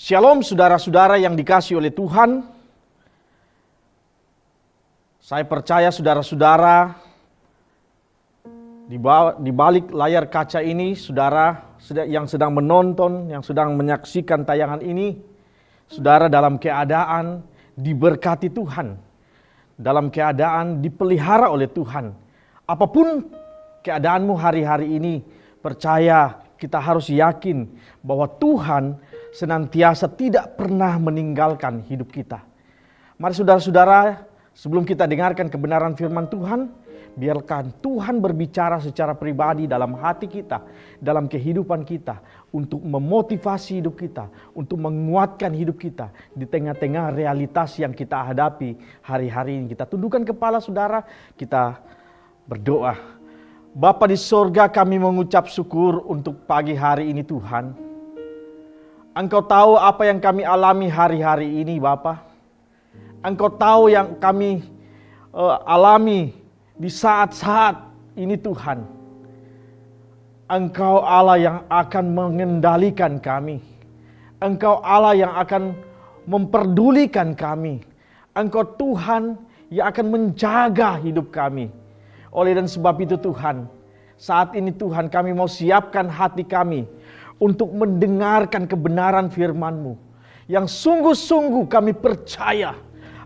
Shalom saudara-saudara yang dikasihi oleh Tuhan. Saya percaya saudara-saudara di balik layar kaca ini, saudara yang sedang menonton, yang sedang menyaksikan tayangan ini, saudara dalam keadaan diberkati Tuhan, dalam keadaan dipelihara oleh Tuhan. Apapun keadaanmu hari-hari ini, percaya kita harus yakin bahwa Tuhan senantiasa tidak pernah meninggalkan hidup kita. Mari saudara-saudara, sebelum kita dengarkan kebenaran firman Tuhan, biarkan Tuhan berbicara secara pribadi dalam hati kita, dalam kehidupan kita, untuk memotivasi hidup kita, untuk menguatkan hidup kita di tengah-tengah realitas yang kita hadapi hari-hari ini. Kita tundukkan kepala saudara, kita berdoa. Bapa di sorga, kami mengucap syukur untuk pagi hari ini Tuhan. Engkau tahu apa yang kami alami hari-hari ini Bapa. Engkau tahu yang kami alami di saat-saat ini Tuhan. Engkau Allah yang akan mengendalikan kami. Engkau Allah yang akan memperdulikan kami. Engkau Tuhan yang akan menjaga hidup kami. Oleh dan sebab itu Tuhan, saat ini Tuhan kami mau siapkan hati kami untuk mendengarkan kebenaran firman-Mu yang sungguh-sungguh kami percaya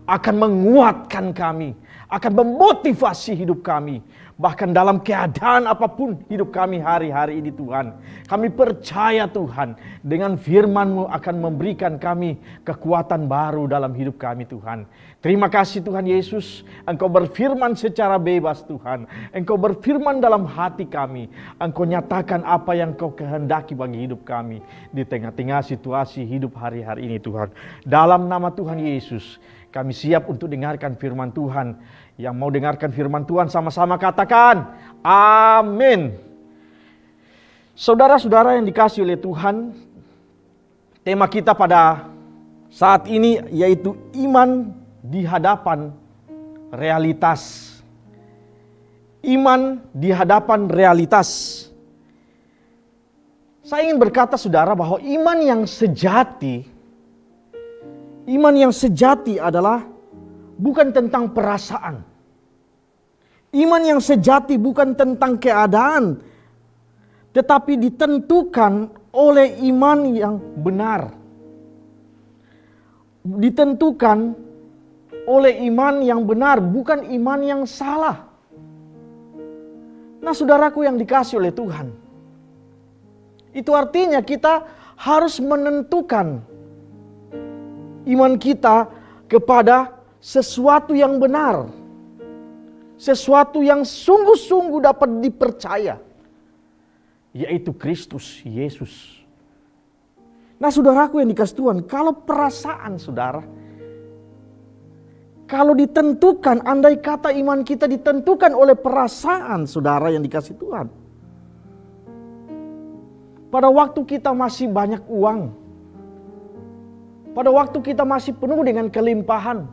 akan menguatkan kami, akan memotivasi hidup kami. Bahkan dalam keadaan apapun hidup kami hari-hari ini Tuhan, kami percaya Tuhan dengan firman-Mu akan memberikan kami kekuatan baru dalam hidup kami Tuhan. Terima kasih Tuhan Yesus, Engkau berfirman secara bebas Tuhan. Engkau berfirman dalam hati kami. Engkau nyatakan apa yang Kau kehendaki bagi hidup kami di tengah-tengah situasi hidup hari-hari ini Tuhan. Dalam nama Tuhan Yesus, kami siap untuk dengarkan firman Tuhan. Yang mau dengarkan firman Tuhan sama-sama katakan amin. Saudara-saudara yang dikasihi oleh Tuhan, tema kita pada saat ini yaitu iman di hadapan realitas. Iman di hadapan realitas. Saya ingin berkata saudara bahwa iman yang sejati adalah bukan tentang perasaan. Iman yang sejati bukan tentang keadaan, tetapi ditentukan oleh iman yang benar. Ditentukan oleh iman yang benar, bukan iman yang salah. Nah saudaraku yang dikasihi oleh Tuhan, itu artinya kita harus menentukan iman kita kepada sesuatu yang benar, sesuatu yang sungguh-sungguh dapat dipercaya, yaitu Kristus Yesus. Nah saudaraku yang dikasihi Tuhan, kalau perasaan saudara, kalau ditentukan, andai kata iman kita ditentukan oleh perasaan saudara yang dikasihi Tuhan, pada waktu kita masih banyak uang, pada waktu kita masih penuh dengan kelimpahan,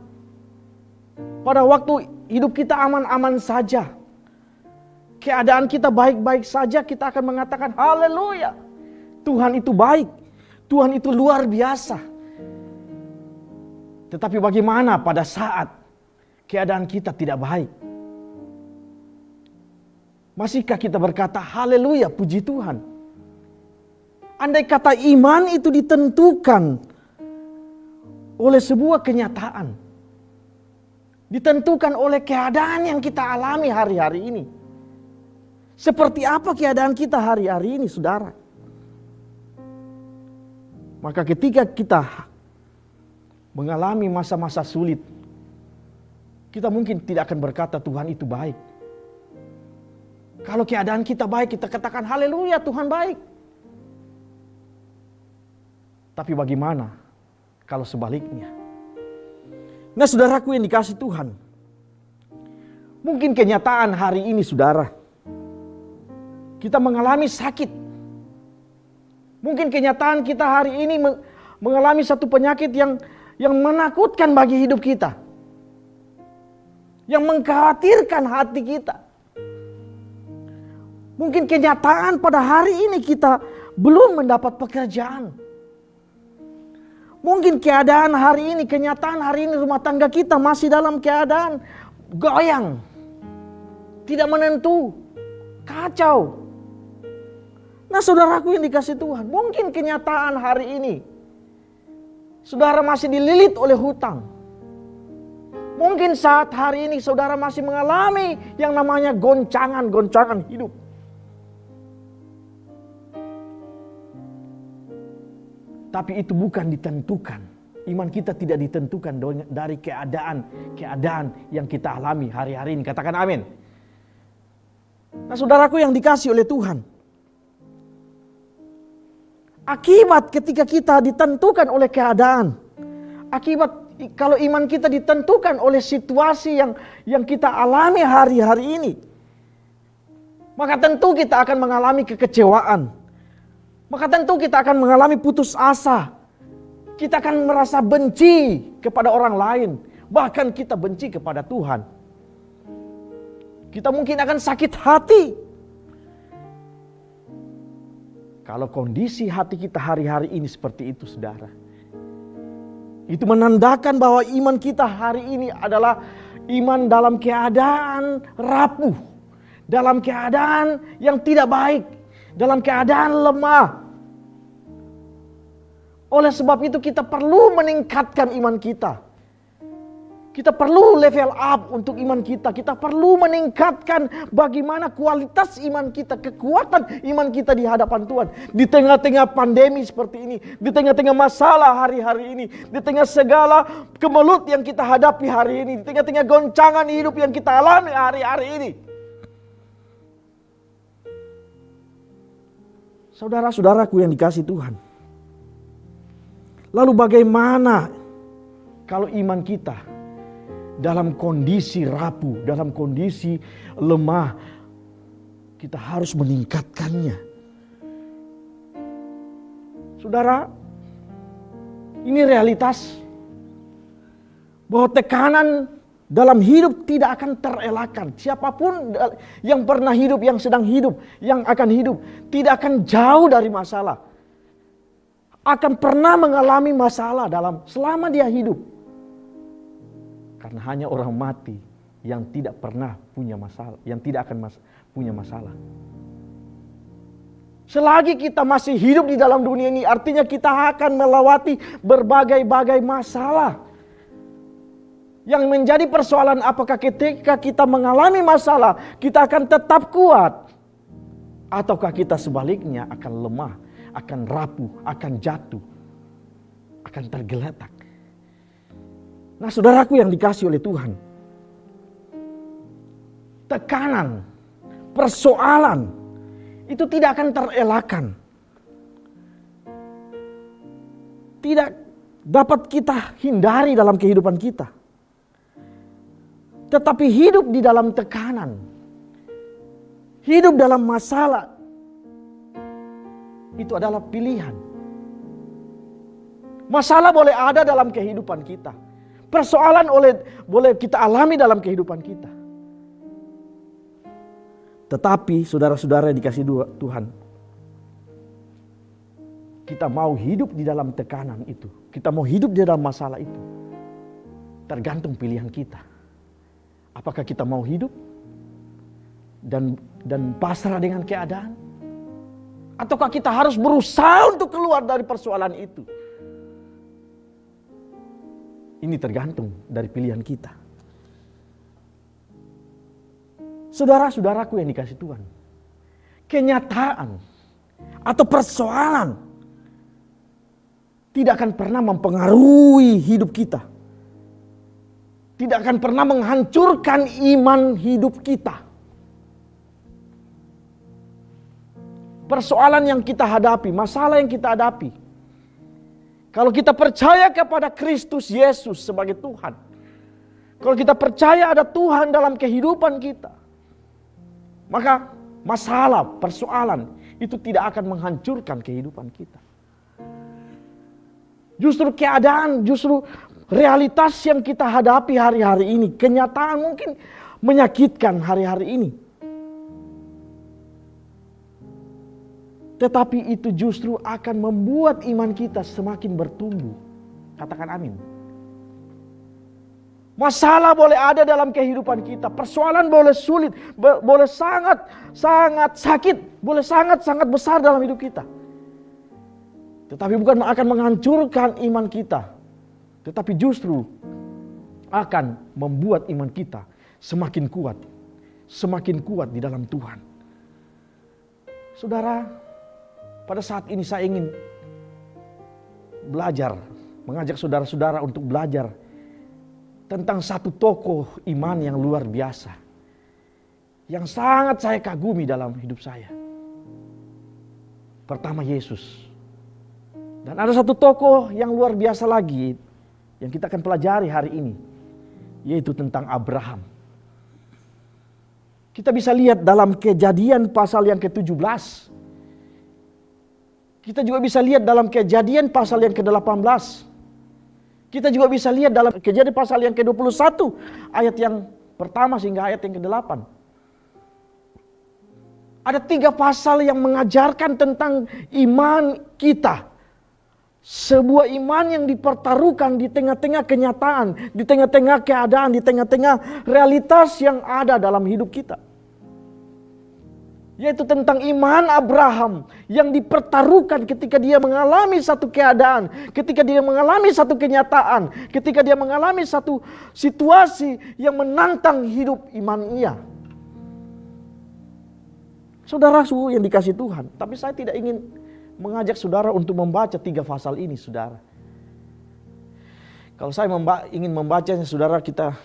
pada waktu hidup kita aman-aman saja, keadaan kita baik-baik saja, kita akan mengatakan haleluya, Tuhan itu baik, Tuhan itu luar biasa. Tetapi bagaimana pada saat keadaan kita tidak baik? Masihkah kita berkata haleluya, puji Tuhan? Andai kata iman itu ditentukan oleh sebuah kenyataan, ditentukan oleh keadaan yang kita alami hari-hari ini. Seperti apa keadaan kita hari-hari ini saudara? Maka ketika kita mengalami masa-masa sulit, kita mungkin tidak akan berkata Tuhan itu baik. Kalau keadaan kita baik, kita katakan haleluya, Tuhan baik. Tapi bagaimana kalau sebaliknya? Nah saudaraku yang dikasihi Tuhan, mungkin kenyataan hari ini saudara, kita mengalami sakit. Mungkin kenyataan kita hari ini mengalami satu penyakit yang menakutkan bagi hidup kita, yang mengkhawatirkan hati kita. Mungkin kenyataan pada hari ini kita belum mendapat pekerjaan. Mungkin keadaan hari ini, kenyataan hari ini rumah tangga kita masih dalam keadaan goyang. Tidak menentu, kacau. Nah saudaraku yang dikasih Tuhan, mungkin kenyataan hari ini saudara masih dililit oleh hutang. Mungkin saat hari ini saudara masih mengalami yang namanya goncangan-goncangan hidup. Tapi itu bukan ditentukan. Iman kita tidak ditentukan dari keadaan yang kita alami hari-hari ini. Katakan amin. Nah saudaraku yang dikasih oleh Tuhan. Akibat ketika kita ditentukan oleh keadaan. Akibat kalau iman kita ditentukan oleh situasi yang kita alami hari-hari ini. Maka tentu kita akan mengalami kekecewaan. Maka tentu kita akan mengalami putus asa. Kita akan merasa benci kepada orang lain. Bahkan kita benci kepada Tuhan. Kita mungkin akan sakit hati. Kalau kondisi hati kita hari-hari ini seperti itu saudara. Itu menandakan bahwa iman kita hari ini adalah iman dalam keadaan rapuh. Dalam keadaan yang tidak baik. Dalam keadaan lemah. Oleh sebab itu kita perlu meningkatkan iman kita. Kita perlu level up untuk iman kita. Kita perlu meningkatkan bagaimana kualitas iman kita. Kekuatan iman kita di hadapan Tuhan. Di tengah-tengah pandemi seperti ini. Di tengah-tengah masalah hari-hari ini. Di tengah segala kemelut yang kita hadapi hari ini. Di tengah-tengah goncangan hidup yang kita alami hari-hari ini. Saudara-saudaraku yang dikasih Tuhan. Lalu bagaimana kalau iman kita dalam kondisi rapuh, dalam kondisi lemah, kita harus meningkatkannya. Saudara, ini realitas bahwa tekanan dalam hidup tidak akan terelakkan. Siapapun yang pernah hidup, yang sedang hidup, yang akan hidup, tidak akan jauh dari masalah. Akan pernah mengalami masalah selama dia hidup. Karena hanya orang mati yang tidak pernah punya masalah, yang tidak akan punya masalah. Selagi kita masih hidup di dalam dunia ini, artinya kita akan melewati berbagai-bagai masalah. Yang menjadi persoalan apakah ketika kita mengalami masalah, kita akan tetap kuat. Ataukah kita sebaliknya akan lemah, akan rapuh, akan jatuh, akan tergeletak. Nah saudaraku yang dikasih oleh Tuhan. Tekanan, persoalan, itu tidak akan terelakkan. Tidak dapat kita hindari dalam kehidupan kita. Tetapi hidup di dalam tekanan, hidup dalam masalah, itu adalah pilihan. Masalah boleh ada dalam kehidupan kita. Persoalan boleh kita alami dalam kehidupan kita. Tetapi saudara-saudara yang dikasih Tuhan, kita mau hidup di dalam tekanan itu, kita mau hidup di dalam masalah itu, tergantung pilihan kita. Apakah kita mau hidup dan pasrah dengan keadaan? Ataukah kita harus berusaha untuk keluar dari persoalan itu? Ini tergantung dari pilihan kita. Saudara-saudaraku yang dikasih Tuhan, kenyataan atau persoalan tidak akan pernah mempengaruhi hidup kita. Tidak akan pernah menghancurkan iman hidup kita. Persoalan yang kita hadapi, masalah yang kita hadapi, kalau kita percaya kepada Kristus Yesus sebagai Tuhan, kalau kita percaya ada Tuhan dalam kehidupan kita, maka masalah, persoalan itu tidak akan menghancurkan kehidupan kita. Justru keadaan, justru realitas yang kita hadapi hari-hari ini, kenyataan mungkin menyakitkan hari-hari ini. Tetapi itu justru akan membuat iman kita semakin bertumbuh. Katakan amin. Masalah boleh ada dalam kehidupan kita. Persoalan boleh sulit, boleh sangat sakit, boleh sangat besar dalam hidup kita. Tetapi bukan akan menghancurkan iman kita, tetapi justru akan membuat iman kita semakin kuat di dalam Tuhan. Saudara, pada saat ini saya ingin belajar, mengajak saudara-saudara untuk belajar tentang satu tokoh iman yang luar biasa, yang sangat saya kagumi dalam hidup saya. Pertama, Yesus. Dan ada satu tokoh yang luar biasa lagi yang kita akan pelajari hari ini, yaitu tentang Abraham. Kita bisa lihat dalam Kejadian pasal yang ke-17. Kita juga bisa lihat dalam Kejadian pasal yang ke-18. Kita juga bisa lihat dalam Kejadian pasal yang ke-21, ayat yang pertama sehingga ayat yang ke-8. Ada 3 pasal yang mengajarkan tentang iman kita. Sebuah iman yang dipertaruhkan di tengah-tengah kenyataan, di tengah-tengah keadaan, di tengah-tengah realitas yang ada dalam hidup kita. Yaitu tentang iman Abraham yang dipertaruhkan ketika dia mengalami satu keadaan, ketika dia mengalami satu kenyataan, ketika dia mengalami satu situasi yang menantang hidup imannya. Saudara yang dikasih Tuhan, tapi saya tidak ingin mengajak saudara untuk membaca 3 pasal ini, saudara. Kalau saya ingin membacanya, saudara, kita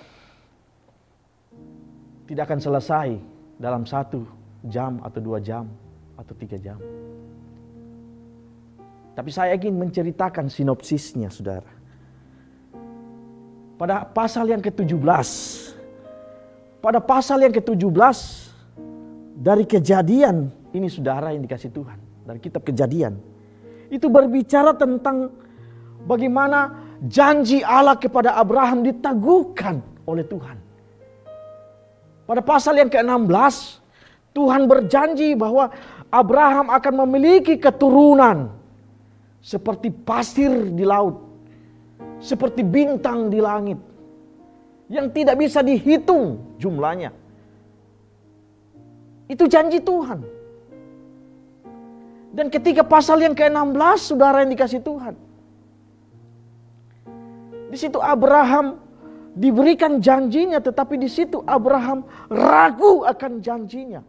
tidak akan selesai dalam 1 jam atau 2 jam atau 3 jam. Tapi saya ingin menceritakan sinopsisnya, saudara. Pada pasal yang ke-17, dari Kejadian ini, saudara yang dikasih Tuhan, dari kitab Kejadian, itu berbicara tentang bagaimana janji Allah kepada Abraham diteguhkan oleh Tuhan. Pada pasal yang ke-16, Tuhan berjanji bahwa Abraham akan memiliki keturunan seperti pasir di laut, seperti bintang di langit, yang tidak bisa dihitung jumlahnya. Itu janji Tuhan. Dan ketika pasal yang ke-16, saudara yang dikasih Tuhan, di situ Abraham diberikan janjinya, tetapi di situ Abraham ragu akan janjinya.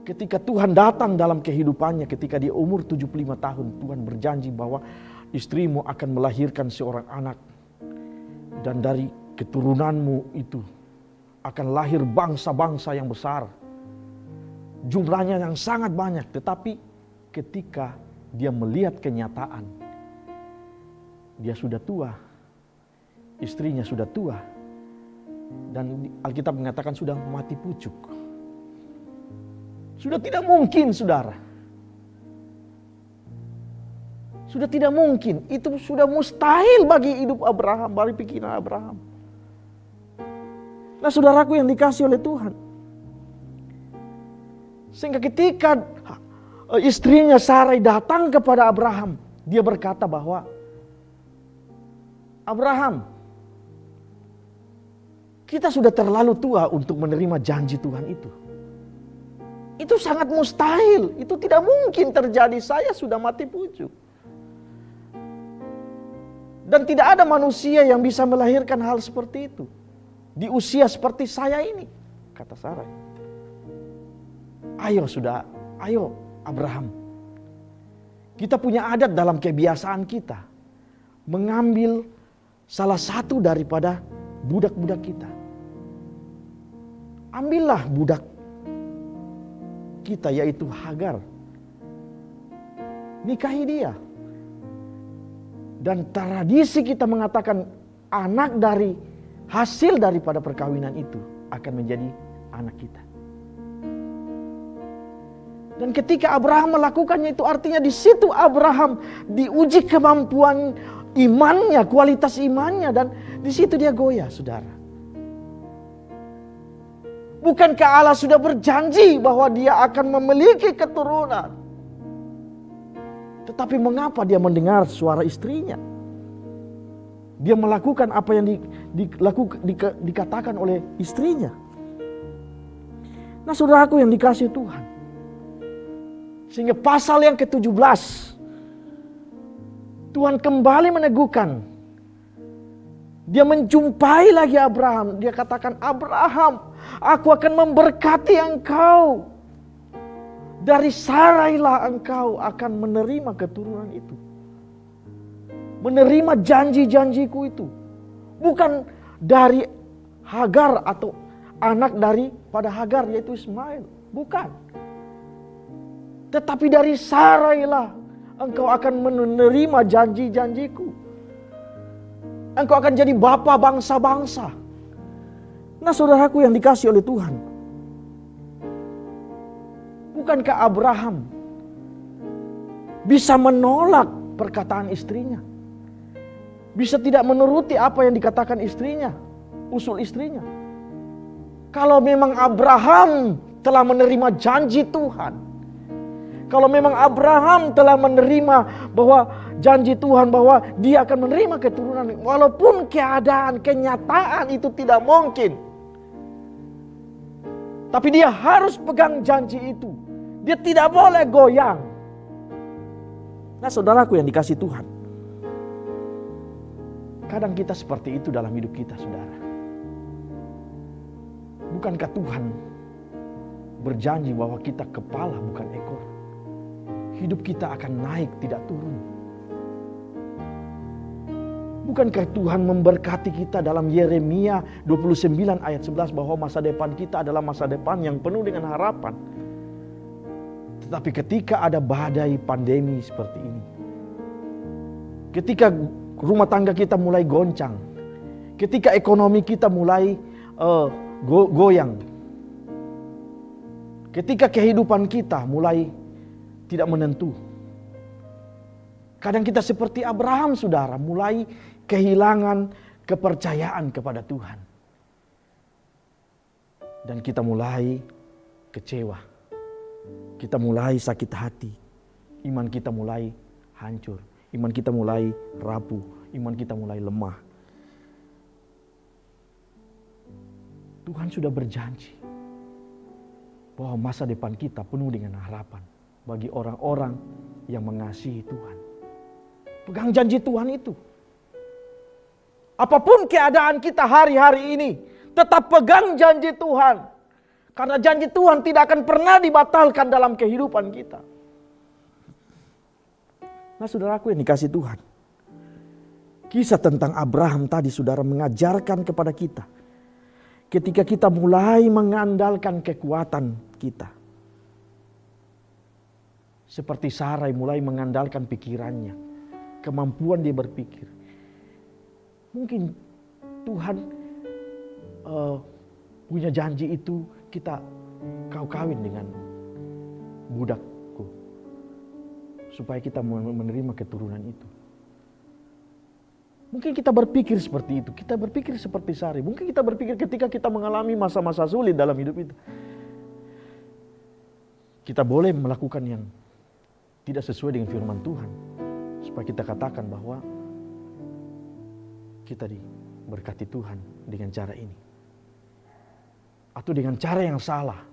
Ketika Tuhan datang dalam kehidupannya, ketika dia umur 75 tahun, Tuhan berjanji bahwa istrimu akan melahirkan seorang anak. Dan dari keturunanmu itu akan lahir bangsa-bangsa yang besar. Jumlahnya yang sangat banyak. Tetapi ketika dia melihat kenyataan, dia sudah tua, istrinya sudah tua, dan Alkitab mengatakan sudah mati pucuk. Sudah tidak mungkin, saudara. Sudah tidak mungkin. Itu sudah mustahil bagi hidup Abraham, bagi pikiran Abraham. Nah, saudaraku yang dikasih oleh Tuhan, sehingga ketika istrinya Sarai datang kepada Abraham, dia berkata bahwa, Abraham, kita sudah terlalu tua untuk menerima janji Tuhan itu. Itu sangat mustahil, itu tidak mungkin terjadi, saya sudah mati pucuk. Dan tidak ada manusia yang bisa melahirkan hal seperti itu di usia seperti saya ini, kata Sarai. Ayo Abraham, kita punya adat dalam kebiasaan kita, mengambil salah satu daripada budak-budak kita. Ambillah budak kita, yaitu Hagar. Nikahi dia. Dan tradisi kita mengatakan anak dari hasil daripada perkawinan itu akan menjadi anak kita. Dan ketika Abraham melakukannya, itu artinya di situ Abraham diuji kemampuan imannya, kualitas imannya, dan di situ dia goyah, saudara. Bukankah Allah sudah berjanji bahwa dia akan memiliki keturunan? Tetapi mengapa dia mendengar suara istrinya? Dia melakukan apa yang dikatakan oleh istrinya. Nah saudaraku yang dikasihi Tuhan. Sehingga pasal yang ke-17. Tuhan kembali meneguhkan. Dia menjumpai lagi Abraham. Dia katakan, Abraham, aku akan memberkati engkau. Dari Sarailah engkau akan menerima keturunan itu. Menerima janji-janjiku itu. Bukan dari Hagar atau anak daripada Hagar yaitu Ismail. Bukan. Tetapi dari Sarailah engkau akan menerima janji-janjiku. Engkau akan jadi bapa bangsa-bangsa. Nah saudaraku yang dikasihi oleh Tuhan. Bukankah Abraham bisa menolak perkataan istrinya? Bisa tidak menuruti apa yang dikatakan istrinya, usul istrinya. Kalau memang Abraham telah menerima janji Tuhan. Kalau memang Abraham telah menerima bahwa janji Tuhan bahwa dia akan menerima keturunan. Walaupun keadaan, kenyataan itu tidak mungkin. Tapi dia harus pegang janji itu. Dia tidak boleh goyang. Nah saudaraku yang dikasihi Tuhan. Kadang kita seperti itu dalam hidup kita, saudara. Bukankah Tuhan berjanji bahwa kita kepala bukan ekor? Hidup kita akan naik tidak turun. Bukankah Tuhan memberkati kita dalam Yeremia 29 ayat 11 bahwa masa depan kita adalah masa depan yang penuh dengan harapan. Tetapi ketika ada badai pandemi seperti ini, ketika rumah tangga kita mulai goncang, ketika ekonomi kita mulai goyang, ketika kehidupan kita mulai tidak menentu, kadang kita seperti Abraham, saudara, mulai kehilangan kepercayaan kepada Tuhan. Dan kita mulai kecewa. Kita mulai sakit hati. Iman kita mulai hancur. Iman kita mulai rapuh. Iman kita mulai lemah. Tuhan sudah berjanji bahwa masa depan kita penuh dengan harapan bagi orang-orang yang mengasihi Tuhan. Pegang janji Tuhan itu. Apapun keadaan kita hari-hari ini, tetap pegang janji Tuhan. Karena janji Tuhan tidak akan pernah dibatalkan dalam kehidupan kita. Nah saudaraku yang dikasihi Tuhan. Kisah tentang Abraham tadi saudara mengajarkan kepada kita. Ketika kita mulai mengandalkan kekuatan kita. Seperti Sarai mulai mengandalkan pikirannya. Kemampuan dia berpikir. Mungkin Tuhan punya janji itu kau kawin dengan budakku. Supaya kita menerima keturunan itu. Mungkin kita berpikir seperti itu. Kita berpikir seperti Sarai. Mungkin kita berpikir ketika kita mengalami masa-masa sulit dalam hidup itu. Kita boleh melakukan yang tidak sesuai dengan firman Tuhan. Supaya kita katakan bahwa kita diberkati Tuhan dengan cara ini. Atau dengan cara yang salah.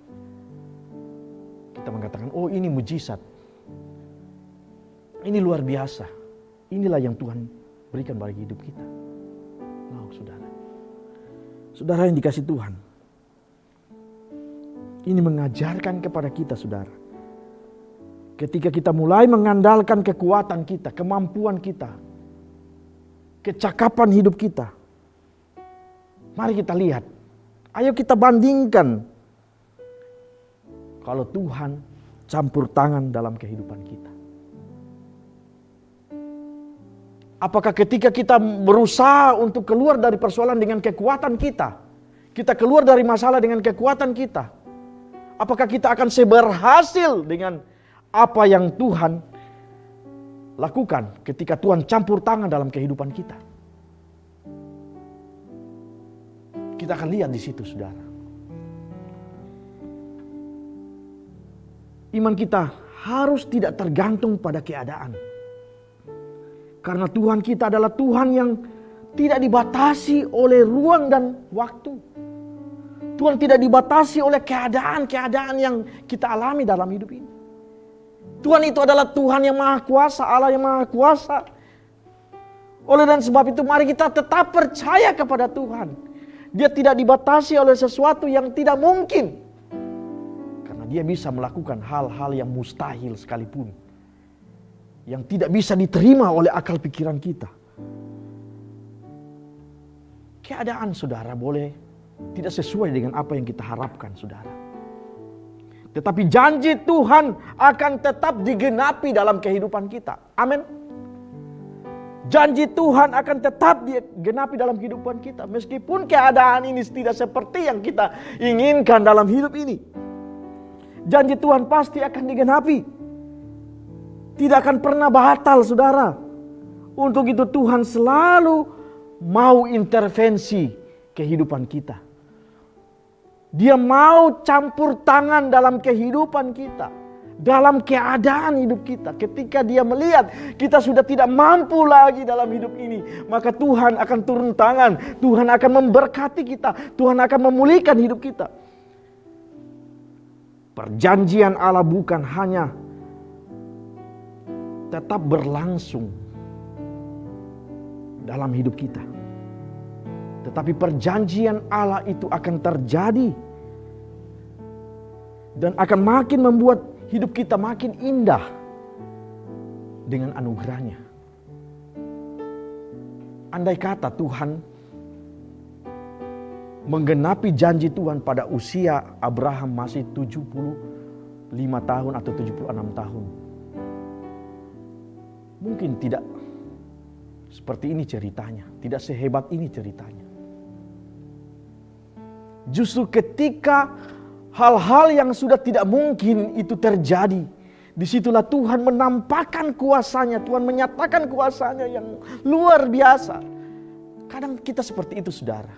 Kita mengatakan, oh ini mujizat. Ini luar biasa. Inilah yang Tuhan berikan bagi hidup kita. Nah, saudara. Saudara yang dikasihi Tuhan. Ini mengajarkan kepada kita, saudara. Ketika kita mulai mengandalkan kekuatan kita, kemampuan kita, kecakapan hidup kita. Mari kita lihat. Ayo kita bandingkan. Kalau Tuhan campur tangan dalam kehidupan kita. Apakah ketika kita berusaha untuk keluar dari persoalan dengan kekuatan kita, kita keluar dari masalah dengan kekuatan kita, apakah kita akan seberhasil dengan apa yang Tuhan lakukan ketika Tuhan campur tangan dalam kehidupan kita? Kita akan lihat di situ, saudara. Iman kita harus tidak tergantung pada keadaan. Karena Tuhan kita adalah Tuhan yang tidak dibatasi oleh ruang dan waktu. Tuhan tidak dibatasi oleh keadaan-keadaan yang kita alami dalam hidup ini. Tuhan itu adalah Tuhan yang Maha Kuasa, Allah yang Maha Kuasa. Oleh dan sebab itu mari kita tetap percaya kepada Tuhan. Dia tidak dibatasi oleh sesuatu yang tidak mungkin. Karena dia bisa melakukan hal-hal yang mustahil sekalipun. Yang tidak bisa diterima oleh akal pikiran kita. Keadaan saudara boleh tidak sesuai dengan apa yang kita harapkan saudara. Tetapi janji Tuhan akan tetap digenapi dalam kehidupan kita. Amin. Janji Tuhan akan tetap digenapi dalam kehidupan kita. Meskipun keadaan ini tidak seperti yang kita inginkan dalam hidup ini. Janji Tuhan pasti akan digenapi. Tidak akan pernah batal saudara. Untuk itu Tuhan selalu mau intervensi kehidupan kita. Dia mau campur tangan dalam kehidupan kita. Dalam keadaan hidup kita. Ketika dia melihat kita sudah tidak mampu lagi dalam hidup ini. Maka Tuhan akan turun tangan. Tuhan akan memberkati kita. Tuhan akan memulihkan hidup kita. Perjanjian Allah bukan hanya tetap berlangsung dalam hidup kita. Tetapi perjanjian Allah itu akan terjadi. Dan akan makin membuat hidup kita makin indah. Dengan anugerahnya. Andai kata Tuhan menggenapi janji Tuhan pada usia Abraham masih 75 tahun atau 76 tahun. Mungkin tidak seperti ini ceritanya. Tidak sehebat ini ceritanya. Justru ketika hal-hal yang sudah tidak mungkin itu terjadi, disitulah Tuhan menampakkan kuasanya. Tuhan menyatakan kuasanya yang luar biasa. Kadang kita seperti itu saudara.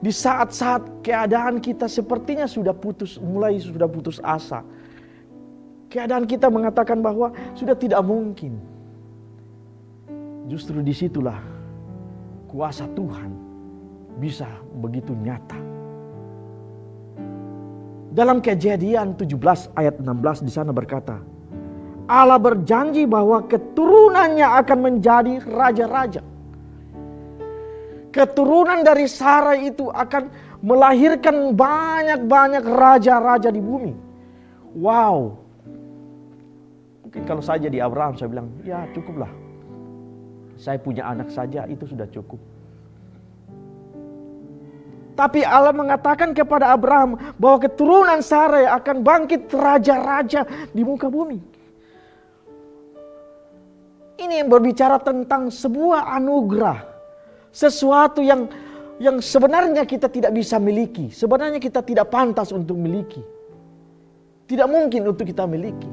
Di saat-saat keadaan kita sepertinya mulai sudah putus asa. Keadaan kita mengatakan bahwa sudah tidak mungkin. Justru disitulah kuasa Tuhan bisa begitu nyata. Dalam Kejadian 17 ayat 16 di sana berkata, Allah berjanji bahwa keturunannya akan menjadi raja-raja. Keturunan dari Sarah itu akan melahirkan banyak-banyak raja-raja di bumi. Wow. Mungkin kalau saya jadi Abraham, saya bilang, ya cukuplah. Saya punya anak saja, itu sudah cukup. Tapi Allah mengatakan kepada Abraham bahwa keturunan Sarah akan bangkit raja-raja di muka bumi. Ini yang berbicara tentang sebuah anugerah. Sesuatu yang sebenarnya kita tidak bisa miliki. Sebenarnya kita tidak pantas untuk miliki. Tidak mungkin untuk kita miliki.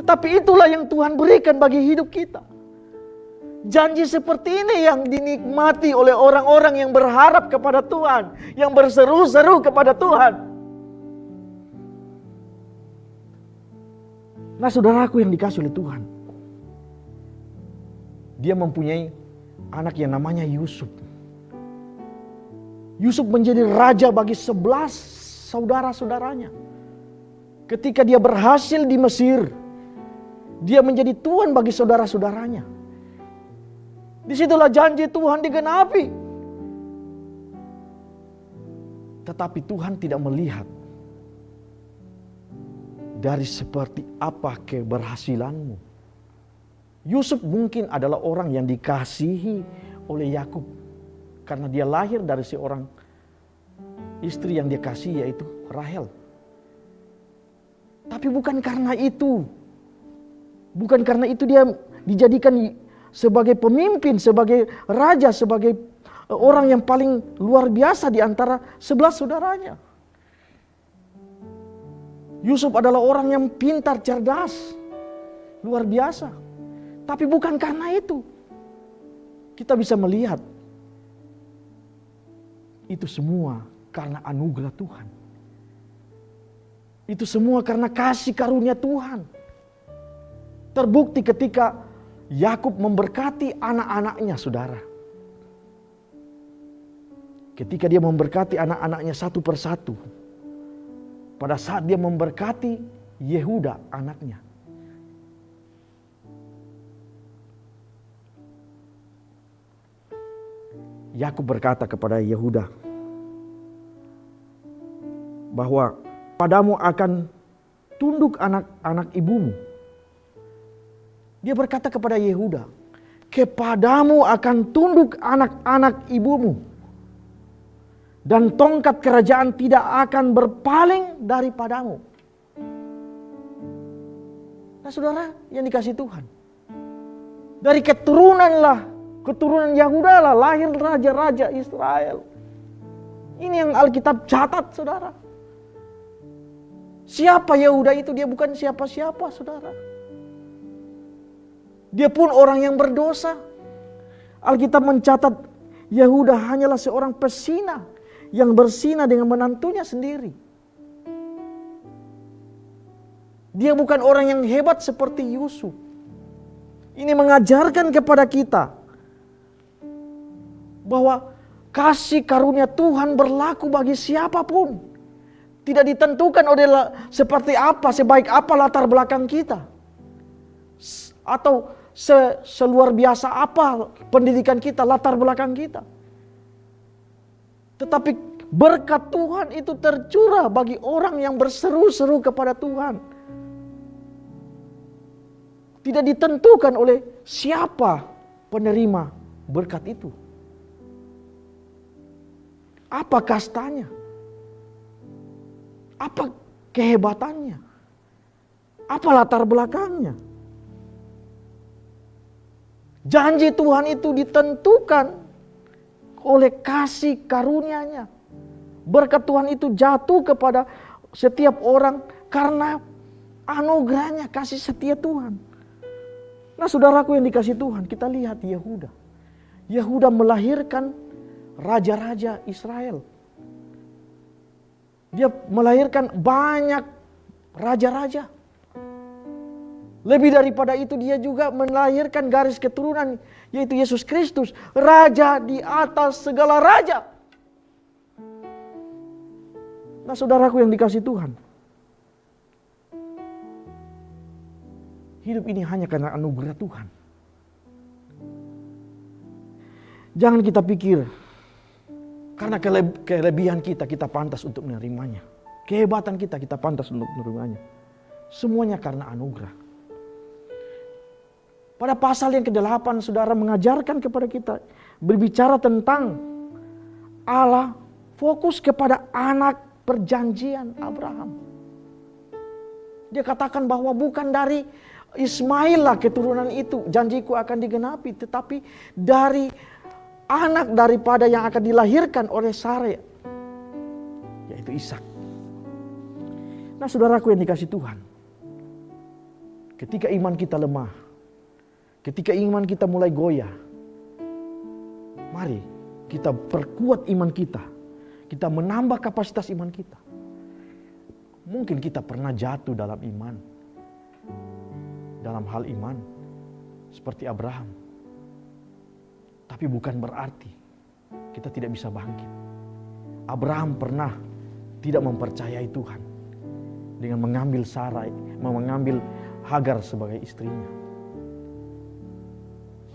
Tetapi itulah yang Tuhan berikan bagi hidup kita. Janji seperti ini yang dinikmati oleh orang-orang yang berharap kepada Tuhan. Yang berseru-seru kepada Tuhan. Nah saudaraku yang dikasih oleh Tuhan. Dia mempunyai anak yang namanya Yusuf. Yusuf menjadi raja bagi 11 saudara-saudaranya. Ketika dia berhasil di Mesir, dia menjadi tuan bagi saudara-saudaranya. Disitulah janji Tuhan digenapi. Tetapi Tuhan tidak melihat dari seperti apa keberhasilanmu. Yusuf mungkin adalah orang yang dikasihi oleh Yakub. Karena dia lahir dari seorang istri yang dia kasih, yaitu Rahel. Tapi bukan karena itu. Bukan karena itu dia dijadikan sebagai pemimpin, sebagai raja, sebagai orang yang paling luar biasa di antara 11 saudaranya. Yusuf adalah orang yang pintar, cerdas, luar biasa. Tapi bukan karena itu. Kita bisa melihat itu semua karena anugerah Tuhan. Itu semua karena kasih karunia Tuhan. Terbukti ketika Yakub memberkati anak-anaknya, saudara. Ketika dia memberkati anak-anaknya satu persatu, pada saat dia memberkati Yehuda anaknya, Yakub berkata kepada Yehuda bahwa padamu akan tunduk anak-anak ibumu. Dia berkata kepada Yehuda, kepadamu akan tunduk anak-anak ibumu, dan tongkat kerajaan tidak akan berpaling daripadamu. Nah saudara yang dikasih Tuhan, dari keturunan Yehuda lah lahir raja-raja Israel. Ini yang Alkitab catat, saudara. Siapa Yehuda itu? Dia bukan siapa-siapa, saudara. Dia pun orang yang berdosa. Alkitab mencatat Yehuda hanyalah seorang pesina yang berzina dengan menantunya sendiri. Dia bukan orang yang hebat seperti Yusuf. Ini mengajarkan kepada kita bahwa kasih karunia Tuhan berlaku bagi siapapun. Tidak ditentukan oleh seperti apa, sebaik apa latar belakang kita. Atau seluar biasa apa pendidikan kita, latar belakang kita. Tetapi berkat Tuhan itu tercurah bagi orang yang berseru-seru kepada Tuhan. Tidak ditentukan oleh siapa penerima berkat itu. Apa kastanya? Apa kehebatannya? Apa latar belakangnya? Janji Tuhan itu ditentukan oleh kasih karunia-Nya. Berkat Tuhan itu jatuh kepada setiap orang karena anugerahnya, kasih setia Tuhan. Nah saudaraku yang dikasih Tuhan, kita lihat Yehuda. Yehuda melahirkan raja-raja Israel. Dia melahirkan banyak raja-raja. Lebih daripada itu dia juga melahirkan garis keturunan, yaitu Yesus Kristus, raja di atas segala raja. Nah saudaraku yang dikasih Tuhan, hidup ini hanya karena anugerah Tuhan. Jangan kita pikir karena kelebihan kita pantas untuk menerimanya. Kehebatan kita pantas untuk menerimanya. Semuanya karena anugerah. Pada pasal yang ke-8 saudara mengajarkan kepada kita, berbicara tentang Allah fokus kepada anak perjanjian Abraham. Dia katakan bahwa bukan dari Ismail lah keturunan itu janjiku akan digenapi, tetapi dari anak daripada yang akan dilahirkan oleh Sarah, yaitu Ishak. Nah saudaraku yang dikasih Tuhan, ketika iman kita lemah, ketika iman kita mulai goyah, mari kita perkuat iman kita. Kita menambah kapasitas iman kita. Mungkin kita pernah jatuh dalam iman, dalam hal iman, seperti Abraham. Tapi bukan berarti kita tidak bisa bangkit. Abraham pernah tidak mempercayai Tuhan dengan mengambil Sarai, mengambil Hagar sebagai istrinya,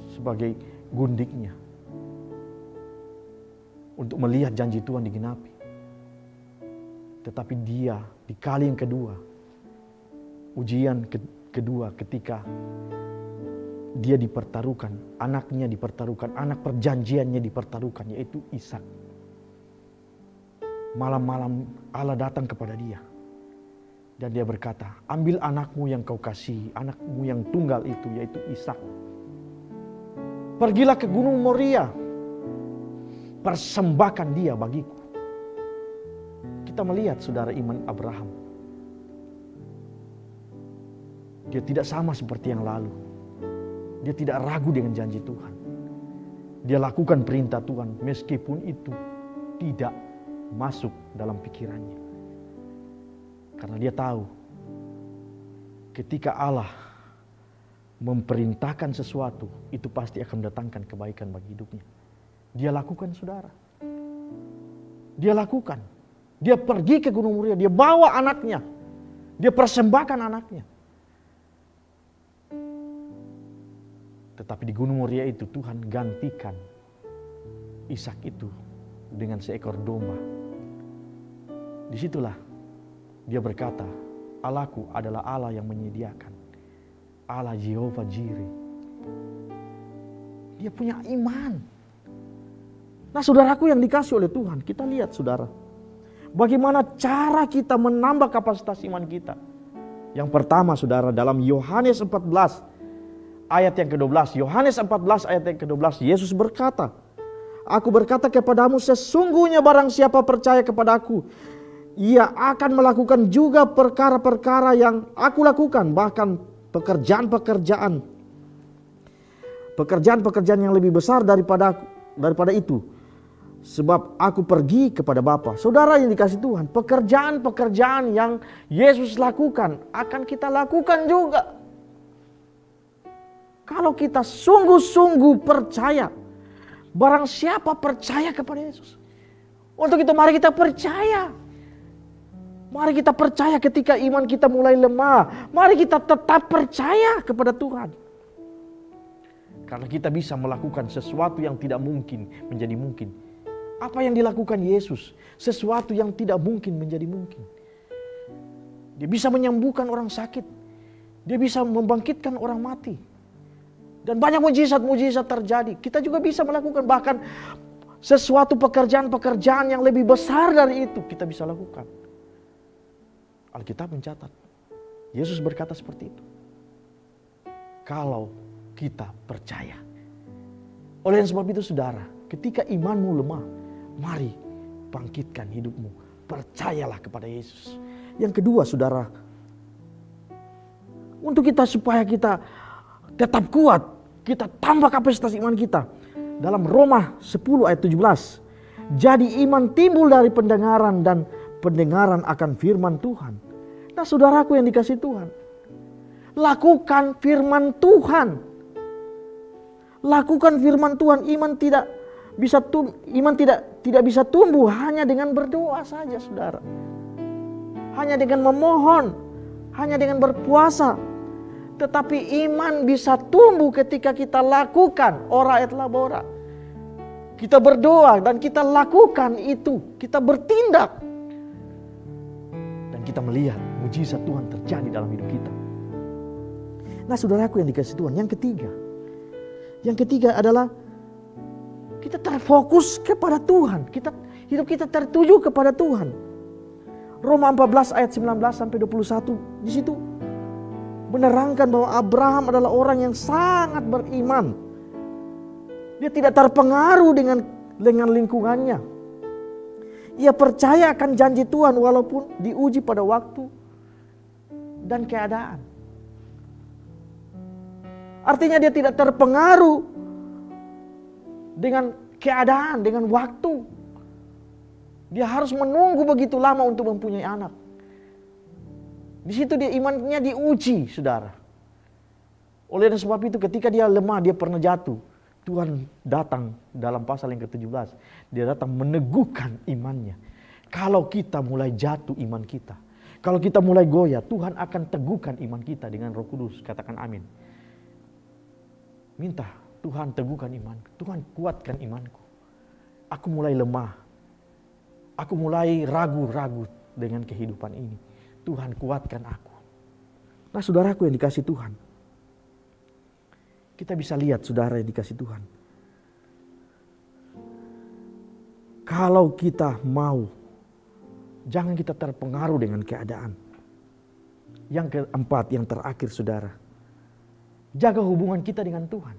sebagai gundiknya, untuk melihat janji Tuhan digenapi. Tetapi dia di kali yang kedua, ujian kedua ketika dia dipertaruhkan, anaknya dipertaruhkan, anak perjanjiannya dipertaruhkan, yaitu Ishak. Malam-malam Allah datang kepada dia. Dan dia berkata, ambil anakmu yang kau kasihi, anakmu yang tunggal itu, yaitu Ishak. Pergilah ke Gunung Moria, persembahkan dia bagiku. Kita melihat saudara iman Abraham. Dia tidak sama seperti yang lalu. Dia tidak ragu dengan janji Tuhan. Dia lakukan perintah Tuhan meskipun itu tidak masuk dalam pikirannya. Karena dia tahu ketika Allah memperintahkan sesuatu, itu pasti akan mendatangkan kebaikan bagi hidupnya. Dia lakukan, saudara. Dia lakukan. Dia pergi ke Gunung Moria, dia bawa anaknya. Dia persembahkan anaknya. Tetapi di Gunung Moria itu Tuhan gantikan Ishak itu dengan seekor domba. Disitulah dia berkata, Allahku adalah Allah yang menyediakan. Allah Jehovah Jireh. Dia punya iman. Nah, saudaraku yang dikasih oleh Tuhan, kita lihat saudara, bagaimana cara kita menambah kapasitas iman kita. Yang pertama saudara, dalam Yohanes 14 ayat yang ke-12. Yohanes 14 ayat yang ke-12, Yesus berkata, Aku berkata kepadamu, sesungguhnya barang siapa percaya kepadaku, ia akan melakukan juga perkara-perkara yang aku lakukan, bahkan pekerjaan-pekerjaan yang lebih besar daripada itu. Sebab aku pergi kepada Bapa. Saudara yang dikasih Tuhan, pekerjaan-pekerjaan yang Yesus lakukan akan kita lakukan juga. Kalau kita sungguh-sungguh percaya, barang siapa percaya kepada Yesus. Untuk itu mari kita percaya. Mari kita percaya ketika iman kita mulai lemah. Mari kita tetap percaya kepada Tuhan. Karena kita bisa melakukan sesuatu yang tidak mungkin menjadi mungkin. Apa yang dilakukan Yesus, sesuatu yang tidak mungkin menjadi mungkin. Dia bisa menyembuhkan orang sakit. Dia bisa membangkitkan orang mati. Dan banyak mujizat-mujizat terjadi. Kita juga bisa melakukan bahkan sesuatu pekerjaan-pekerjaan yang lebih besar dari itu kita bisa lakukan. Alkitab mencatat, Yesus berkata seperti itu. Kalau kita percaya. Oleh sebab itu saudara, ketika imanmu lemah, mari bangkitkan hidupmu. Percayalah kepada Yesus. Yang kedua saudara, untuk kita supaya kita tetap kuat, kita tambah kapasitas iman kita. Dalam Roma 10 ayat 17. Jadi iman timbul dari pendengaran dan pendengaran akan firman Tuhan. Nah saudaraku yang dikasih Tuhan, lakukan firman Tuhan. Lakukan firman Tuhan. Iman tidak bisa tumbuh hanya dengan berdoa saja saudara. Hanya dengan memohon, hanya dengan berpuasa. Tetapi iman bisa tumbuh ketika kita lakukan ora et labora. Kita berdoa dan kita lakukan itu. Kita bertindak. Dan kita melihat mujizat Tuhan terjadi dalam hidup kita. Nah saudaraku yang dikasih Tuhan, yang ketiga adalah kita terfokus kepada Tuhan. Hidup kita tertuju kepada Tuhan. Roma 14 ayat 19 sampai 21 di situ menerangkan bahwa Abraham adalah orang yang sangat beriman. Dia tidak terpengaruh dengan lingkungannya. Ia percaya akan janji Tuhan walaupun diuji pada waktu dan keadaan. Artinya dia tidak terpengaruh dengan keadaan, dengan waktu. Dia harus menunggu begitu lama untuk mempunyai anak. Di situ dia imannya diuji, saudara. Oleh sebab itu ketika dia lemah, dia pernah jatuh. Tuhan datang dalam pasal yang ke-17. Dia datang meneguhkan imannya. Kalau kita mulai jatuh iman kita, kalau kita mulai goyah, Tuhan akan teguhkan iman kita dengan Roh Kudus. Katakan amin. Minta Tuhan teguhkan imanku. Tuhan kuatkan imanku. Aku mulai lemah. Aku mulai ragu-ragu dengan kehidupan ini. Tuhan kuatkan aku. Nah saudaraku yang dikasih Tuhan. Kita bisa lihat saudara yang dikasih Tuhan. Kalau kita mau, jangan kita terpengaruh dengan keadaan. Yang keempat, yang terakhir saudara. Jaga hubungan kita dengan Tuhan.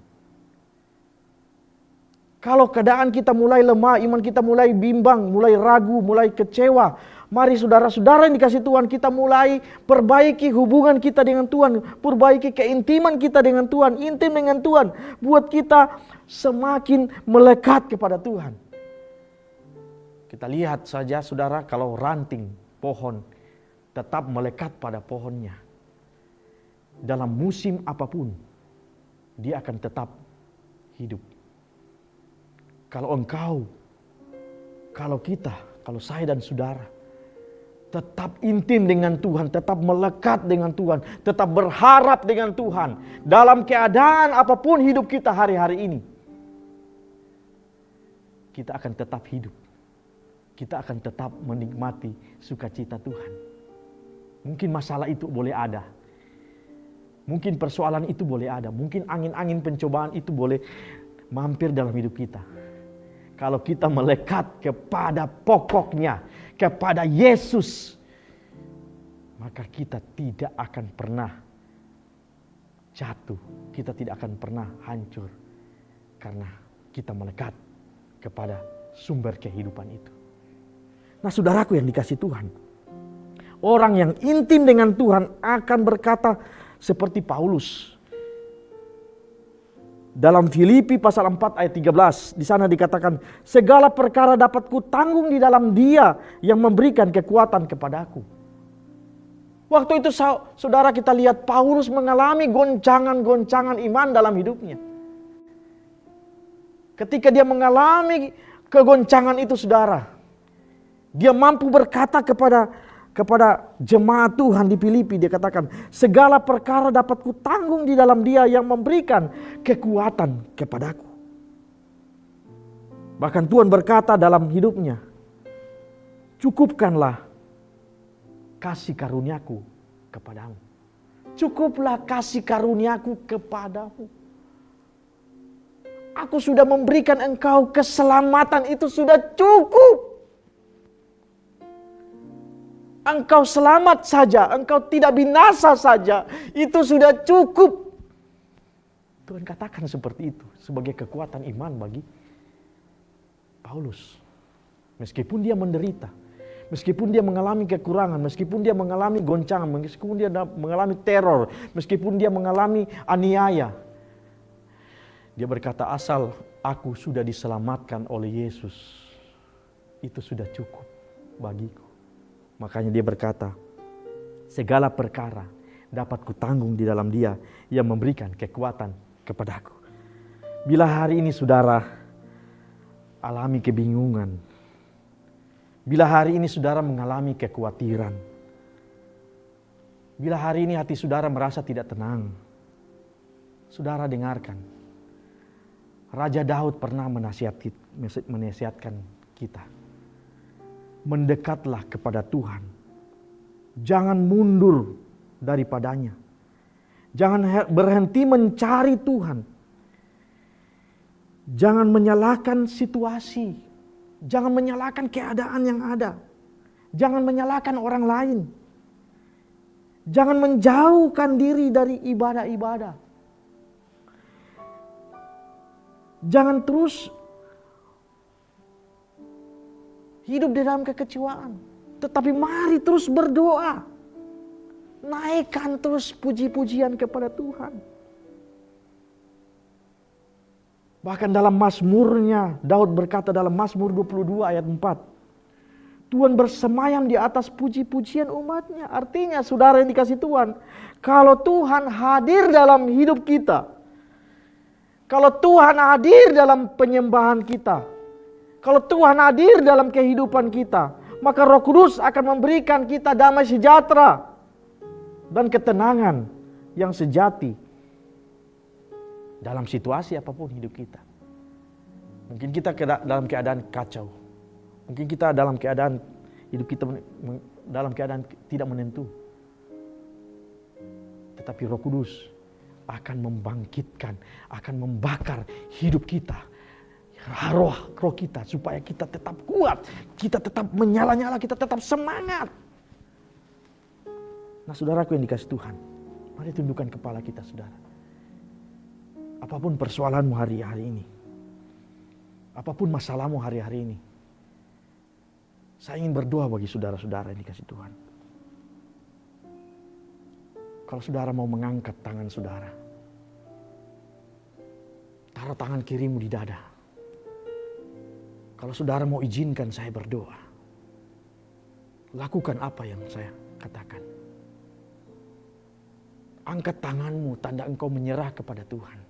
Kalau keadaan kita mulai lemah, iman kita mulai bimbang, mulai ragu, mulai kecewa. Mari saudara-saudara yang dikasih Tuhan, kita mulai perbaiki hubungan kita dengan Tuhan. Perbaiki keintiman kita dengan Tuhan, intim dengan Tuhan. Buat kita semakin melekat kepada Tuhan. Kita lihat saja saudara, kalau ranting pohon tetap melekat pada pohonnya. Dalam musim apapun, dia akan tetap hidup. Kalau engkau, kalau kita, kalau saya dan saudara tetap intim dengan Tuhan, tetap melekat dengan Tuhan, tetap berharap dengan Tuhan dalam keadaan apapun hidup kita hari-hari ini, kita akan tetap hidup. Kita akan tetap menikmati sukacita Tuhan. Mungkin masalah itu boleh ada. Mungkin persoalan itu boleh ada. Mungkin angin-angin pencobaan itu boleh mampir dalam hidup kita. Kalau kita melekat kepada pokoknya, kepada Yesus, maka kita tidak akan pernah jatuh. Kita tidak akan pernah hancur. Karena kita melekat kepada sumber kehidupan itu. Nah, saudaraku yang dikasihi Tuhan, orang yang intim dengan Tuhan akan berkata seperti Paulus. Dalam Filipi pasal 4 ayat 13, di sana dikatakan, segala perkara dapat kutanggung di dalam Dia yang memberikan kekuatan kepadaku. Waktu itu saudara, kita lihat Paulus mengalami goncangan-goncangan iman dalam hidupnya. Ketika dia mengalami kegoncangan itu, saudara, dia mampu berkata kepada jemaat Tuhan di Filipi, dia katakan, segala perkara dapat kutanggung di dalam Dia yang memberikan kekuatan kepadaku. Bahkan Tuhan berkata dalam hidupnya, cukupkanlah kasih karuniaku kepadamu. Cukuplah kasih karuniaku kepadamu. Aku sudah memberikan engkau keselamatan, itu sudah cukup. Engkau selamat saja, engkau tidak binasa saja, itu sudah cukup. Tuhan katakan seperti itu sebagai kekuatan iman bagi Paulus. Meskipun dia menderita, meskipun dia mengalami kekurangan, meskipun dia mengalami goncangan, meskipun dia mengalami teror, meskipun dia mengalami aniaya, dia berkata, asal aku sudah diselamatkan oleh Yesus, itu sudah cukup bagiku. Makanya dia berkata, segala perkara dapat kutanggung di dalam Dia yang memberikan kekuatan kepadaku. Bila hari ini saudara alami kebingungan, bila hari ini saudara mengalami kekhawatiran, bila hari ini hati saudara merasa tidak tenang, saudara dengarkan, Raja Daud pernah menasihatkan kita. Mendekatlah kepada Tuhan. Jangan mundur daripadanya. Jangan berhenti mencari Tuhan. Jangan menyalahkan situasi. Jangan menyalahkan keadaan yang ada. Jangan menyalahkan orang lain. Jangan menjauhkan diri dari ibadah-ibadah. Jangan terus hidup di dalam kekecewaan. Tetapi mari terus berdoa. Naikkan terus puji-pujian kepada Tuhan. Bahkan dalam Mazmurnya, Daud berkata dalam Mazmur 22 ayat 4. Tuhan bersemayam di atas puji-pujian umatnya. Artinya saudara yang dikasih Tuhan, kalau Tuhan hadir dalam hidup kita, kalau Tuhan hadir dalam penyembahan kita, kalau Tuhan hadir dalam kehidupan kita, maka Roh Kudus akan memberikan kita damai sejahtera dan ketenangan yang sejati dalam situasi apapun hidup kita. Mungkin kita dalam keadaan kacau. Mungkin kita dalam keadaan hidup kita dalam keadaan tidak menentu. Tetapi Roh Kudus akan membangkitkan, akan membakar hidup kita. Roh kita supaya kita tetap kuat, kita tetap menyala-nyala, kita tetap semangat. Nah, saudaraku yang dikasih Tuhan, mari tundukkan kepala kita, saudara. Apapun persoalanmu hari-hari ini, apapun masalahmu hari-hari ini, saya ingin berdoa bagi saudara-saudara yang dikasih Tuhan. Kalau saudara mau mengangkat tangan saudara, taruh tangan kirimu di dada. Kalau saudara mau izinkan saya berdoa, lakukan apa yang saya katakan. Angkat tanganmu, tanda engkau menyerah kepada Tuhan.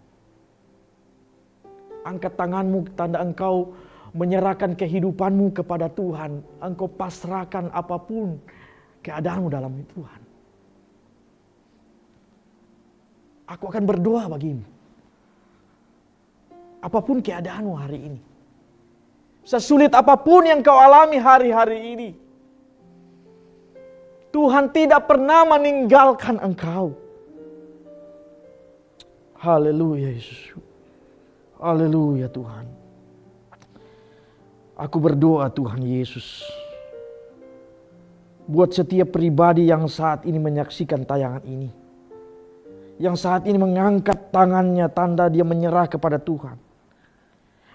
Angkat tanganmu, tanda engkau menyerahkan kehidupanmu kepada Tuhan. Engkau pasrahkan apapun keadaanmu dalam Tuhan. Aku akan berdoa bagimu. Apapun keadaanmu hari ini. Sesulit apapun yang kau alami hari-hari ini. Tuhan tidak pernah meninggalkan engkau. Haleluya Yesus. Haleluya Tuhan. Aku berdoa Tuhan Yesus. Buat setiap pribadi yang saat ini menyaksikan tayangan ini. Yang saat ini mengangkat tangannya tanda dia menyerah kepada Tuhan.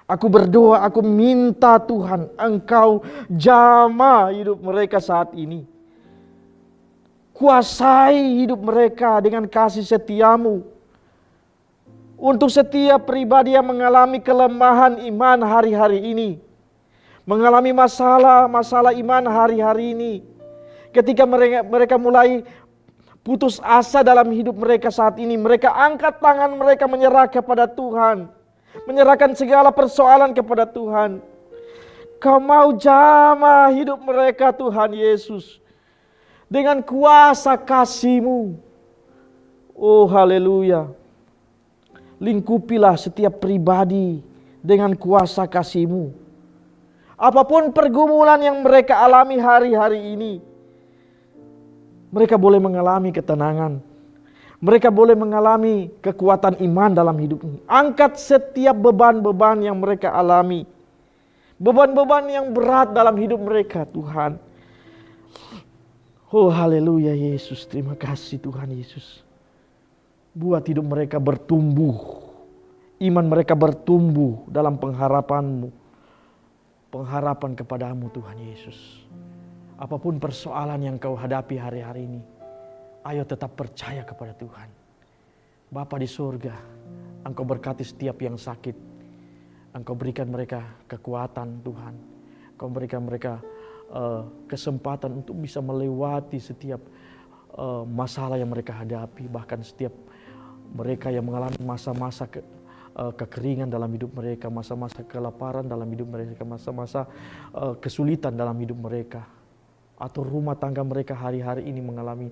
Aku berdoa, aku minta Tuhan Engkau jamah hidup mereka saat ini. Kuasai hidup mereka dengan kasih setiamu. Untuk setiap pribadi yang mengalami kelemahan iman hari-hari ini. Mengalami masalah iman hari-hari ini. Ketika mereka mulai putus asa dalam hidup mereka saat ini. Mereka angkat tangan mereka menyerah kepada Tuhan. Menyerahkan segala persoalan kepada Tuhan. Kau mau jamah hidup mereka Tuhan Yesus. Dengan kuasa kasih-Mu. Oh haleluya. Lingkupilah setiap pribadi dengan kuasa kasih-Mu. Apapun pergumulan yang mereka alami hari-hari ini. Mereka boleh mengalami ketenangan. Mereka boleh mengalami kekuatan iman dalam hidup ini. Angkat setiap beban-beban yang mereka alami. Beban-beban yang berat dalam hidup mereka Tuhan. Oh haleluya Yesus. Terima kasih Tuhan Yesus. Buat hidup mereka bertumbuh. Iman mereka bertumbuh dalam pengharapan-Mu. Pengharapan kepadamu Tuhan Yesus. Apapun persoalan yang kau hadapi hari-hari ini. Ayo tetap percaya kepada Tuhan. Bapa di surga. Engkau berkati setiap yang sakit. Engkau berikan mereka kekuatan Tuhan. Engkau berikan mereka kesempatan untuk bisa melewati setiap masalah yang mereka hadapi. Bahkan setiap mereka yang mengalami masa-masa kekeringan dalam hidup mereka, masa-masa kelaparan dalam hidup mereka, masa-masa kesulitan dalam hidup mereka. Atau rumah tangga mereka hari-hari ini mengalami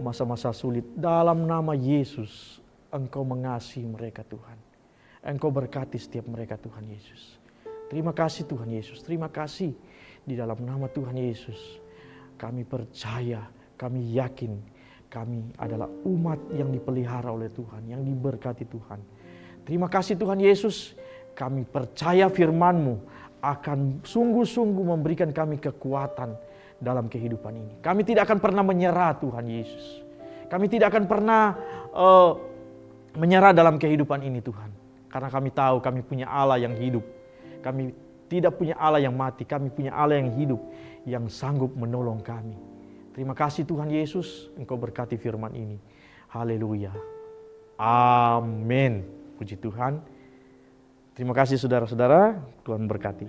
masa-masa sulit. Dalam nama Yesus, Engkau mengasihi mereka Tuhan. Engkau berkati setiap mereka Tuhan Yesus. Terima kasih Tuhan Yesus, terima kasih di dalam nama Tuhan Yesus. Kami percaya, kami yakin, kami adalah umat yang dipelihara oleh Tuhan, yang diberkati Tuhan. Terima kasih Tuhan Yesus, kami percaya firman-Mu akan sungguh-sungguh memberikan kami kekuatan dalam kehidupan ini. Kami tidak akan pernah menyerah Tuhan Yesus. Kami tidak akan pernah menyerah dalam kehidupan ini Tuhan. Karena kami tahu kami punya Allah yang hidup. Kami tidak punya Allah yang mati, kami punya Allah yang hidup, yang sanggup menolong kami. Terima kasih Tuhan Yesus, Engkau berkati firman ini. Haleluya. Amin. Puji Tuhan. Terima kasih saudara-saudara, Tuhan berkati.